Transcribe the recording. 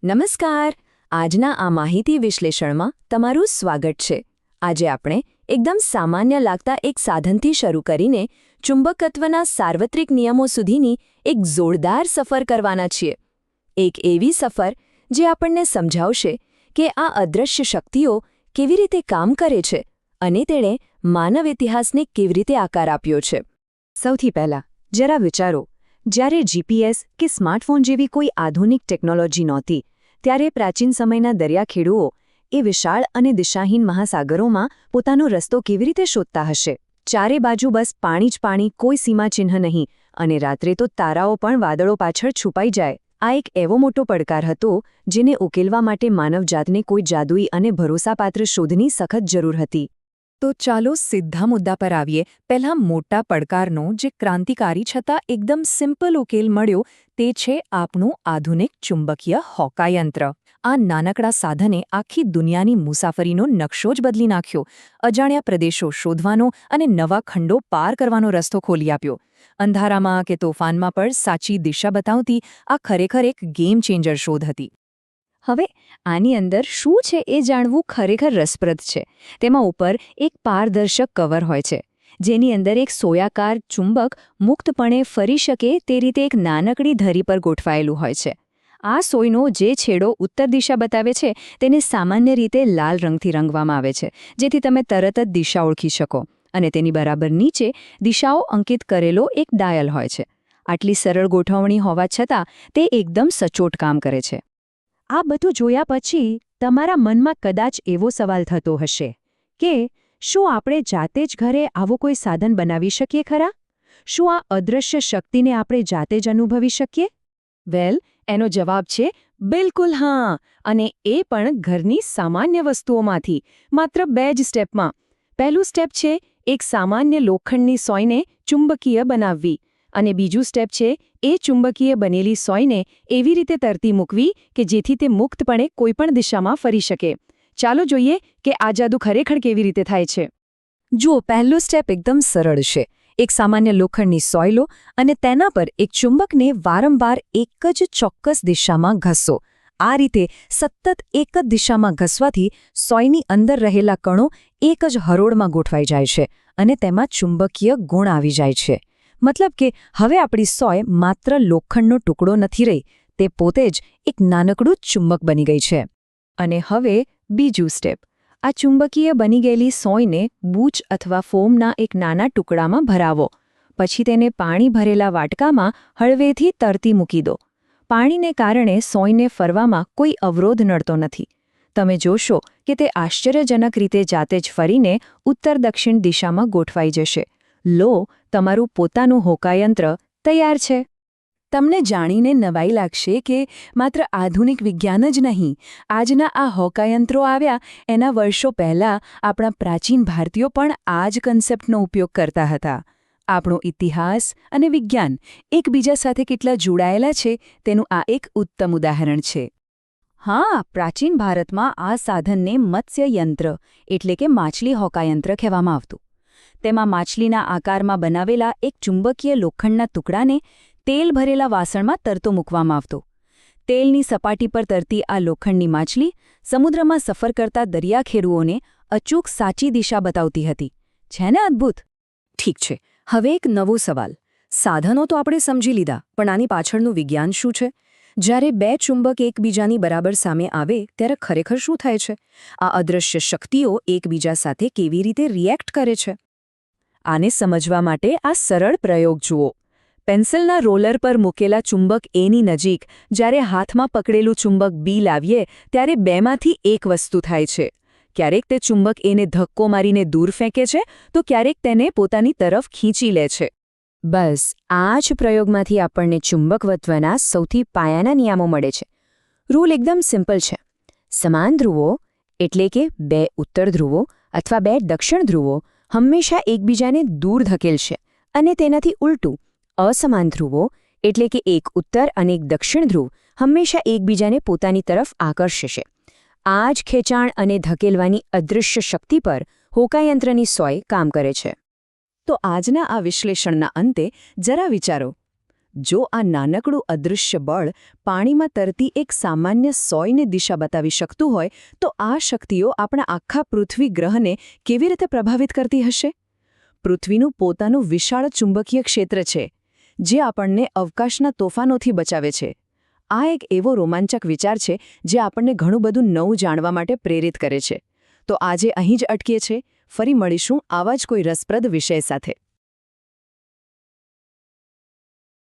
નમસ્કાર. આજના આ માહિતી વિશ્લેષણમાં તમારું સ્વાગત છે. આજે આપણે એકદમ સામાન્ય લાગતા એક સાધનથી શરૂ કરીને ચુંબકત્વના સાર્વત્રિક નિયમો સુધીની એક જોરદાર સફર કરવાના છીએ. એક એવી સફર જે આપણને સમજાવશે કે આ અદૃશ્ય શક્તિઓ કેવી રીતે કામ કરે છે અને તેણે માનવ ઇતિહાસને કેવી રીતે આકાર આપ્યો છે. સૌથી પહેલાં જરા વિચારો, જ્યારે જીપીએસ કે સ્માર્ટફોન જેવી કોઈ આધુનિક ટેકનોલોજી નહોતી, ત્યારે પ્રાચીન સમયના દરિયાખેડૂઓ એ વિશાળ અને દિશાહીન મહાસાગરોમાં પોતાનો રસ્તો કેવી રીતે શોધતા હશે? ચારે બાજુ બસ પાણી જ પાણી, કોઈ સીમાચિહ્ન નહીં, અને રાત્રે તો તારાઓ પણ વાદળો પાછળ છુપાઈ જાય. આ એક એવો મોટો પડકાર હતો જેને ઉકેલવા માટે માનવજાતને કોઈ જાદુઈ અને ભરોસાપાત્ર શોધની સખત જરૂર હતી. તો ચાલો સીધા મુદ્દા પર આવીએ. પહેલા મોટા પડકારનો, જે ક્રાંતિકારી છતાં એકદમ સિમ્પલ ઉકેલ મળ્યો, તે છે આપણું આધુનિક ચુંબકીય હોકાયંત્ર. આ નાનકડા સાધને આખી દુનિયાની મુસાફરીનો નકશો જ બદલી નાખ્યો. અજાણ્યા પ્રદેશો શોધવાનો અને નવા ખંડો પાર કરવાનો રસ્તો ખોલી આપ્યો. અંધારામાં કે તોફાનમાં પણ સાચી દિશા બતાવતી આ ખરેખર એક ગેમ ચેન્જર શોધ હતી. હવે આની અંદર શું છે એ જાણવું ખરેખર રસપ્રદ છે. તેમાં ઉપર એક પારદર્શક કવર હોય છે, જેની અંદર એક સોયાકાર ચુંબક મુક્તપણે ફરી શકે તે રીતે એક નાનકડી ધરી પર ગોઠવાયેલું હોય છે. આ સોયનો જે છેડો ઉત્તર દિશા બતાવે છે તેને સામાન્ય રીતે લાલ રંગથી રંગવામાં આવે છે, જેથી તમે તરત જ દિશા ઓળખી શકો, અને તેની બરાબર નીચે દિશાઓ અંકિત કરેલો એક ડાયલ હોય છે. આટલી સરળ ગોઠવણી હોવા છતાં તે એકદમ સચોટ કામ કરે છે. આ બધું જોયા પછી તમારા મનમાં કદાચ એવો સવાલ થતો હશે કે શું આપણે જાતે જ ઘરે આવો કોઈ સાધન બનાવી શકીએ ખરા? શું આ અદૃશ્ય શક્તિને આપણે જાતે જ અનુભવી શકીએ? વેલ, એનો જવાબ છે બિલકુલ હા, અને એ પણ ઘરની સામાન્ય વસ્તુઓમાંથી, માત્ર 2 જ સ્ટેપમાં. પહેલું સ્ટેપ છે એક સામાન્ય લોખંડની સોયને ચુંબકીય બનાવવી, અને બીજું સ્ટેપ છે એ ચુંબકીય બનેલી સોયને એવી રીતે તરતી મૂકવી કે જેથી તે મુક્તપણે કોઈપણ દિશામાં ફરી શકે. ચાલો જોઈએ કે આ જાદુ ખરેખર કેવી રીતે થાય છે. જુઓ, પહેલું સ્ટેપ એકદમ સરળ છે. એક સામાન્ય લોખંડની સોય લો અને તેના પર એક ચુંબકને વારંવાર એક જ ચોક્કસ દિશામાં ઘસો. આ રીતે સતત એક જ દિશામાં ઘસવાથી સોયની અંદર રહેલા કણો એક જ હરોળમાં ગોઠવાઈ જાય છે અને તેમાં ચુંબકીય ગુણ આવી જાય છે. મતલબ કે હવે આપણી સોય માત્ર લોખંડનો ટુકડો નથી રહી, તે પોતે જ એક નાનકડું ચુંબક બની ગઈ છે. અને હવે બીજું સ્ટેપ. આ ચુંબકીય બની ગયેલી સોયને બૂચ અથવા ફોમના એક નાના ટુકડામાં ભરાવો. પછી તેને પાણી ભરેલા વાટકામાં હળવેથી તરતી મૂકી દો. પાણીને કારણે સોયને ફરવામાં કોઈ અવરોધ નડતો નથી. તમે જોશો કે તે આશ્ચર્યજનક રીતે જાતે જ ફરીને ઉત્તર દક્ષિણ દિશામાં ગોઠવાઈ જશે. લો, તમારું પોતાનું હોકાયંત્ર તૈયાર છે. તમને જાણીને નવાઈ લાગશે કે માત્ર આધુનિક વિજ્ઞાન જ નહીં, આજના આ હોકાયંત્રો આવ્યા એના વર્ષો પહેલાં આપણા પ્રાચીન ભારતીયો પણ આ જ કન્સેપ્ટનો ઉપયોગ કરતા હતા. આપણો ઇતિહાસ અને વિજ્ઞાન એકબીજા સાથે કેટલા જોડાયેલા છે તેનું આ એક ઉત્તમ ઉદાહરણ છે. હા, પ્રાચીન ભારતમાં આ સાધનને મત્સ્યયંત્ર એટલે કે માછલી હોકાયંત્ર કહેવામાં આવતું. તેમાં માછલીના આકારમાં બનાવેલા એક ચુંબકીય લોખંડના ટુકડાને તેલ ભરેલા વાસણમાં તરતો મૂકવામાં આવતો. તેલની સપાટી પર તરતી આ લોખંડની માછલી સમુદ્રમાં સફર કરતા દરિયાખેડૂઓને અચૂક સાચી દિશા બતાવતી હતી. છે ને અદ્ભુત? ઠીક છે, હવે એક નવો સવાલ. સાધનો તો આપણે સમજી લીધા, પણ આની પાછળનું વિજ્ઞાન શું છે? જ્યારે 2 ચુંબક એકબીજાની બરાબર સામે આવે ત્યારે ખરેખર શું થાય છે? આ અદૃશ્ય શક્તિઓ એકબીજા સાથે કેવી રીતે રિએક્ટ કરે છે? આને સમજવા માટે આ સરળ પ્રયોગ જુઓ. પેન્સિલના રોલર પર મૂકેલા ચુંબક એની નજીક જ્યારે હાથમાં પકડેલું ચુંબક બી લાવીએ ત્યારે બેમાંથી એક વસ્તુ થાય છે. ક્યારેક તે ચુંબક એને ધક્કો મારીને દૂર ફેંકે છે, તો ક્યારેક તેને પોતાની તરફ ખીંચી લે છે. બસ આ જ પ્રયોગમાંથી આપણને ચુંબકત્વના સૌથી પાયાના નિયમો મળે છે. રૂલ એકદમ સિમ્પલ છે. સમાન ધ્રુવો એટલે કે 2 ઉત્તર ધ્રુવો અથવા 2 દક્ષિણ ધ્રુવો હંમેશા એકબીજાને દૂર ધકેલશે, અને તેનાથી ઉલટું અસમાન ધ્રુવો એટલે કે એક ઉત્તર અને એક દક્ષિણ ધ્રુવ હંમેશા એકબીજાને પોતાની તરફ આકર્ષશે. આ જ ખેંચાણ અને ધકેલવાની અદૃશ્ય શક્તિ પર હોકાયંત્રની સોય કામ કરે છે. તો આજના આ વિશ્લેષણના અંતે જરા વિચારો. જો આ નાનકડું અદૃશ્ય બળ પાણીમાં તરતી એક સામાન્ય સોયને દિશા બતાવી શકતું હોય તો આ શક્તિઓ આપણા આખા પૃથ્વી ગ્રહને કેવી રીતે પ્રભાવિત કરતી હશે? પૃથ્વીનું પોતાનું વિશાળ ચુંબકીય ક્ષેત્ર છે જે આપણને અવકાશના તોફાનોથી બચાવે છે. આ એક એવો રોમાંચક વિચાર છે જે આપણને ઘણું બધું નવું જાણવા માટે પ્રેરિત કરે છે. તો આજે અહીં જ અટકીએ છીએ. ફરી મળીશું આવા જ કોઈ રસપ્રદ વિષય સાથે.